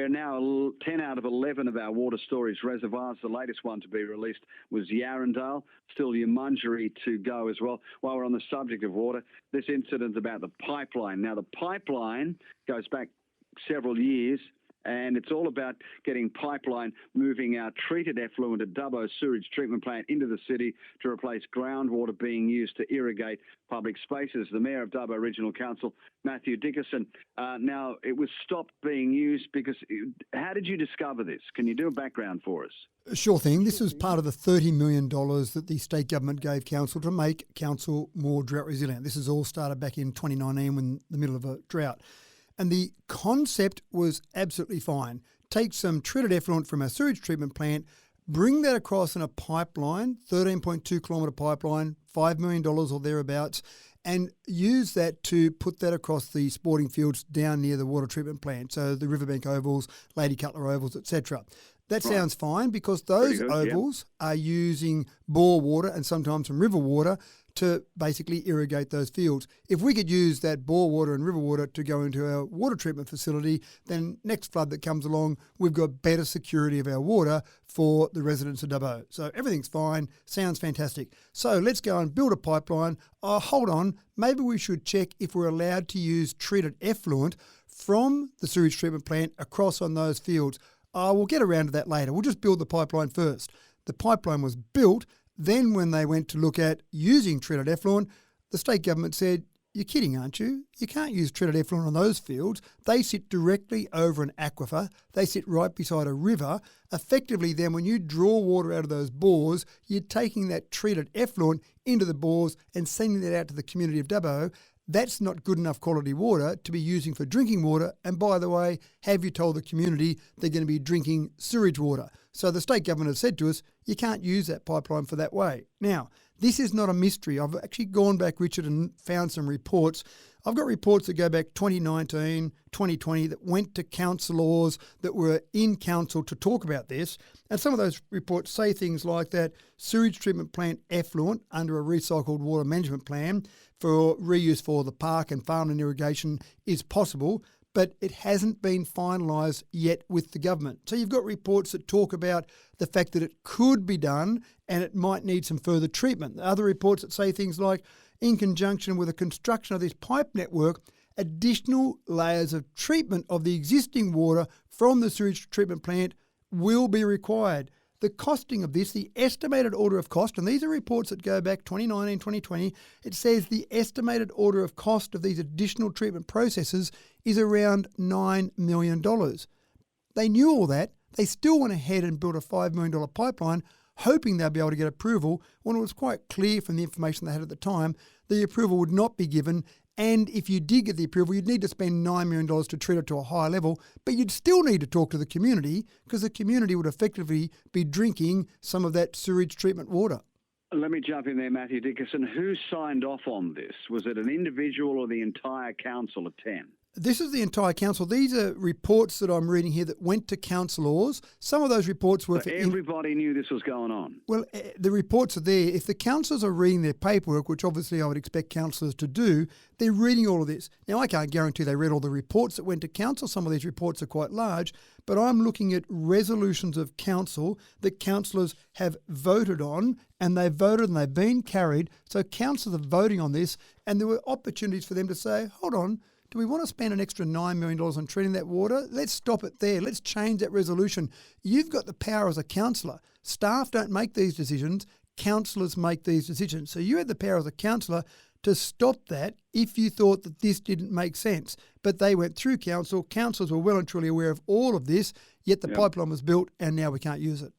We're now 10 out of 11 of our water storage reservoirs. The latest one to be released was Yarrandale. Still Yamunjeri to go as well. While we're on the subject of water, this incident's about the pipeline. Now, the pipeline goes back several years, and it's all about getting pipeline moving our treated effluent at Dubbo sewage treatment plant into the city to replace groundwater being used to irrigate public spaces. The Mayor of Dubbo Regional Council, Matthew Dickerson, now it was stopped being used because... How did you discover this? Can you do a background for us? Sure thing. This was part of the $30 million that the state government gave council to make council more drought resilient. This has all started back in 2019 when the middle of a drought. And the concept was absolutely fine. Take some treated effluent from our sewage treatment plant, bring that across in a pipeline, 13.2 kilometre pipeline, $5 million or thereabouts, and use that to put that across the sporting fields down near the water treatment plant, so the Riverbank Ovals, Lady Cutler Ovals, etc. That sounds fine because those ovals are using bore water and sometimes some river water to basically irrigate those fields. If we could use that bore water and river water to go into our water treatment facility, then next flood that comes along, we've got better security of our water for the residents of Dubbo. So everything's fine, sounds fantastic. So let's go and build a pipeline. Oh, hold on, maybe we should check if we're allowed to use treated effluent from the sewage treatment plant across on those fields. We'll get around to that later. We'll just build the pipeline first. The pipeline was built. Then when they went to look at using treated effluent, the state government said, you're kidding, aren't you? You can't use treated effluent on those fields. They sit directly over an aquifer. They sit right beside a river. Effectively then, when you draw water out of those bores, you're taking that treated effluent into the bores and sending that out to the community of Dubbo. That's not good enough quality water to be using for drinking water. And by the way, have you told the community they're going to be drinking sewage water? So the state government has said to us, you can't use that pipeline for that way. Now, this is not a mystery. I've actually gone back, Richard, and found some reports. I've got reports that go back 2019, 2020 that went to councillors that were in council to talk about this. And some of those reports say things like that sewage treatment plant effluent under a recycled water management plan for reuse for the park and farmland irrigation is possible, but it hasn't been finalised yet with the government. So you've got reports that talk about the fact that it could be done and it might need some further treatment. Other reports that say things like, in conjunction with the construction of this pipe network, additional layers of treatment of the existing water from the sewage treatment plant will be required. The costing of this, the estimated order of cost, and these are reports that go back 2019, 2020, it says the estimated order of cost of these additional treatment processes is around $9 million. They knew all that. They still went ahead and built a $5 million pipeline, hoping they'll be able to get approval, when it was quite clear from the information they had at the time, the approval would not be given. And if you did get the approval, you'd need to spend $9 million to treat it to a higher level, but you'd still need to talk to the community because the community would effectively be drinking some of that sewage treatment water. Let me jump in there, Matthew Dickerson. Who signed off on this? Was it an individual or the entire council of 10? This is the entire council. These are reports that I'm reading here that went to councillors. Some of those reports were... So everybody knew this was going on? Well, the reports are there. If the councillors are reading their paperwork, which obviously I would expect councillors to do, they're reading all of this. Now, I can't guarantee they read all the reports that went to council. Some of these reports are quite large, but I'm looking at resolutions of council that councillors have voted on, and they've voted and they've been carried. So councillors are voting on this, and there were opportunities for them to say, hold on, do we want to spend an extra $9 million on treating that water? Let's stop it there. Let's change that resolution. You've got the power as a councillor. Staff don't make these decisions. Councillors make these decisions. So you had the power as a councillor to stop that if you thought that this didn't make sense. But they went through council. Councillors were well and truly aware of all of this, yet the pipeline was built and now we can't use it.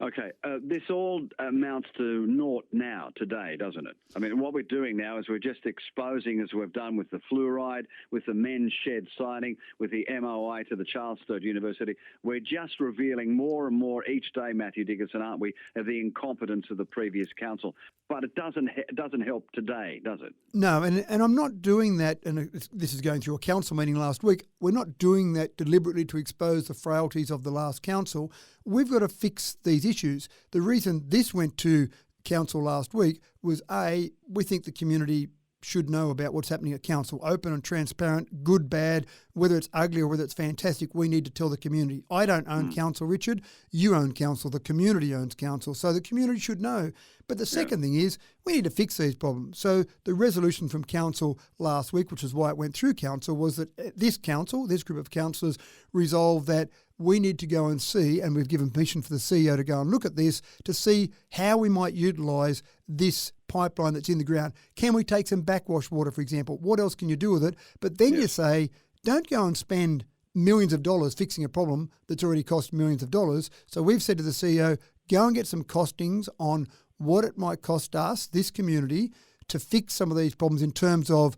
Okay, this all amounts to naught now, today, doesn't it? I mean, what we're doing now is we're just exposing, as we've done with the fluoride, with the men's shed sighting, with the MOI to the Charles Sturt University, we're just revealing more and more each day, Matthew Dickerson, aren't we, of the incompetence of the previous council. But it doesn't help today, does it? No, and I'm not doing that, and this is going through a council meeting last week, we're not doing that deliberately to expose the frailties of the last council. We've got to fix these issues. The reason this went to council last week was, A, we think the community should know about what's happening at council. Open and transparent, good, bad, whether it's ugly or whether it's fantastic, we need to tell the community. I don't own council, Richard. You own council. The community owns council. So the community should know. But the second thing is we need to fix these problems. So the resolution from council last week, which is why it went through council, was that this group of councillors resolved that we need to go and see, and we've given permission for the CEO to go and look at this to see how we might utilise this pipeline that's in the ground. Can we take some backwash water, for example? What else can you do with it? But then you say, don't go and spend millions of dollars fixing a problem that's already cost millions of dollars. So we've said to the CEO, go and get some costings on what it might cost us, this community, to fix some of these problems in terms of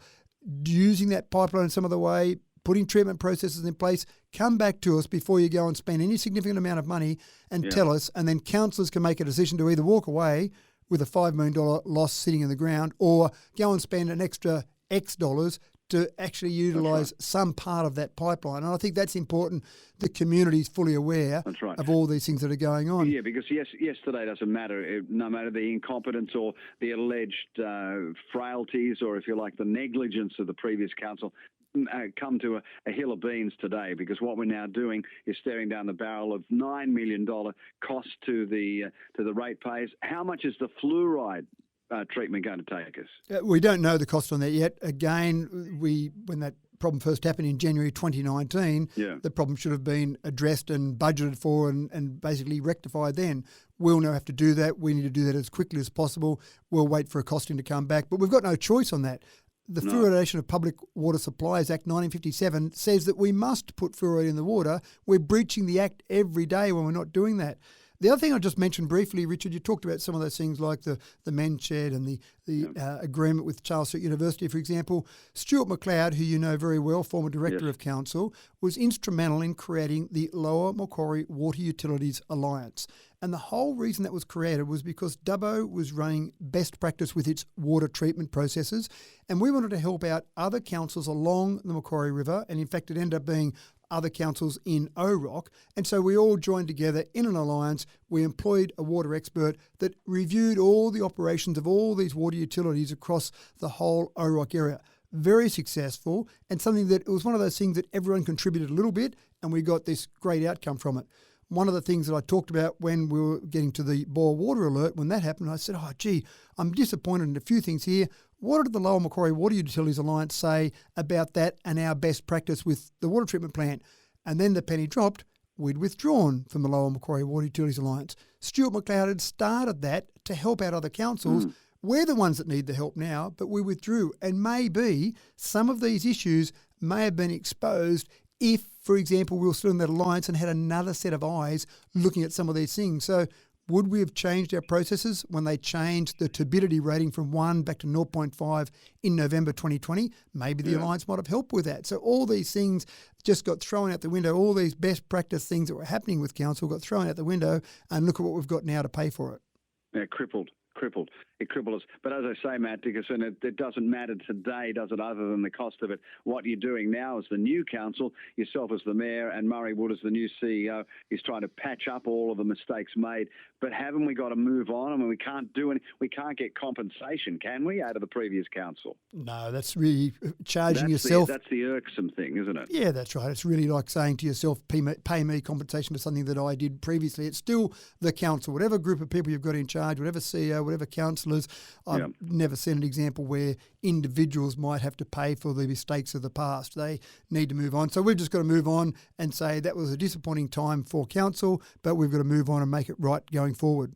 using that pipeline in some other way, putting treatment processes in place. Come back to us before you go and spend any significant amount of money and tell us, and then councillors can make a decision to either walk away with a $5 million loss sitting in the ground or go and spend an extra X dollars to actually utilise some part of that pipeline. And I think that's important. The community is fully aware of all these things that are going on. Yeah, because yesterday doesn't matter, no matter the incompetence or the alleged frailties or, if you like, the negligence of the previous council, come to a hill of beans today, because what we're now doing is staring down the barrel of $9 million cost to the ratepayers. How much is the fluoride treatment going to take us? We don't know the cost on that yet. Again, when that problem first happened in January 2019, the problem should have been addressed and budgeted for and basically rectified then. We'll now have to do that. We need to do that as quickly as possible. We'll wait for a costing to come back, but we've got no choice on that. The Fluoridation of Public Water Supplies Act 1957 says that we must put fluoride in the water. We're breaching the Act every day when we're not doing that. The other thing I just mentioned briefly, Richard, you talked about some of those things like the men's shed and the agreement with Charles Sturt University, for example. Stuart McLeod, who you know very well, former Director of Council, was instrumental in creating the Lower Macquarie Water Utilities Alliance. And the whole reason that was created was because Dubbo was running best practice with its water treatment processes, and we wanted to help out other councils along the Macquarie River, and in fact it ended up being other councils in OROC, and so we all joined together in an alliance. We employed a water expert that reviewed all the operations of all these water utilities across the whole OROC area. Very successful, and something that it was one of those things that everyone contributed a little bit, and we got this great outcome from it. One of the things that I talked about when we were getting to the boil water alert, when that happened, I said, I'm disappointed in a few things here. What did the Lower Macquarie Water Utilities Alliance say about that and our best practice with the water treatment plant? And then the penny dropped. We'd withdrawn from the Lower Macquarie Water Utilities Alliance. Stuart McLeod had started that to help out other councils. We're the ones that need the help now, but we withdrew. And maybe some of these issues may have been exposed if, for example, we were still in that alliance and had another set of eyes looking at some of these things. So would we have changed our processes when they changed the turbidity rating from 1 back to 0.5 in November 2020? Maybe the alliance might have helped with that. So all these things just got thrown out the window. All these best practice things that were happening with council got thrown out the window, and look at what we've got now to pay for it. Yeah, crippled. It cripples us. But as I say, Matt Dickerson, it doesn't matter today, does it, other than the cost of it? What you're doing now as the new council, yourself as the mayor and Murray Wood as the new CEO, is trying to patch up all of the mistakes made. But haven't we got to move on? I mean, we can't get compensation, can we, out of the previous council? No, that's really charging yourself. That's the irksome thing, isn't it? Yeah, that's right. It's really like saying to yourself, pay me compensation for something that I did previously. It's still the council, whatever group of people you've got in charge, whatever CEO, whatever councillors. I've never seen an example where individuals might have to pay for the mistakes of the past. They need to move on. So we've just got to move on and say that was a disappointing time for council, but we've got to move on and make it right going forward.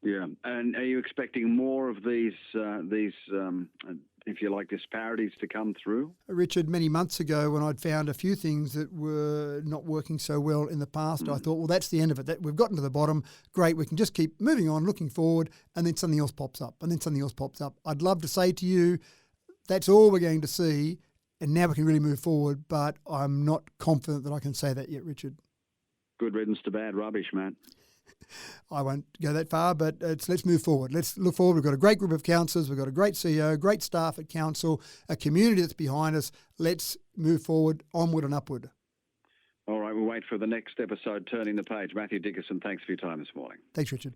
Yeah, and are you expecting more of these if you like, disparities to come through? Richard, many months ago when I'd found a few things that were not working so well in the past, I thought, well, that's the end of it. We've gotten to the bottom. Great, we can just keep moving on, looking forward, and then something else pops up, and then something else pops up. I'd love to say to you, that's all we're going to see, and now we can really move forward, but I'm not confident that I can say that yet, Richard. Good riddance to bad rubbish, Matt. I won't go that far, but let's move forward. Let's look forward. We've got a great group of councillors. We've got a great CEO, great staff at council, a community that's behind us. Let's move forward, onward and upward. All right, we'll wait for the next episode, Turning the Page. Matthew Dickerson, thanks for your time this morning. Thanks, Richard.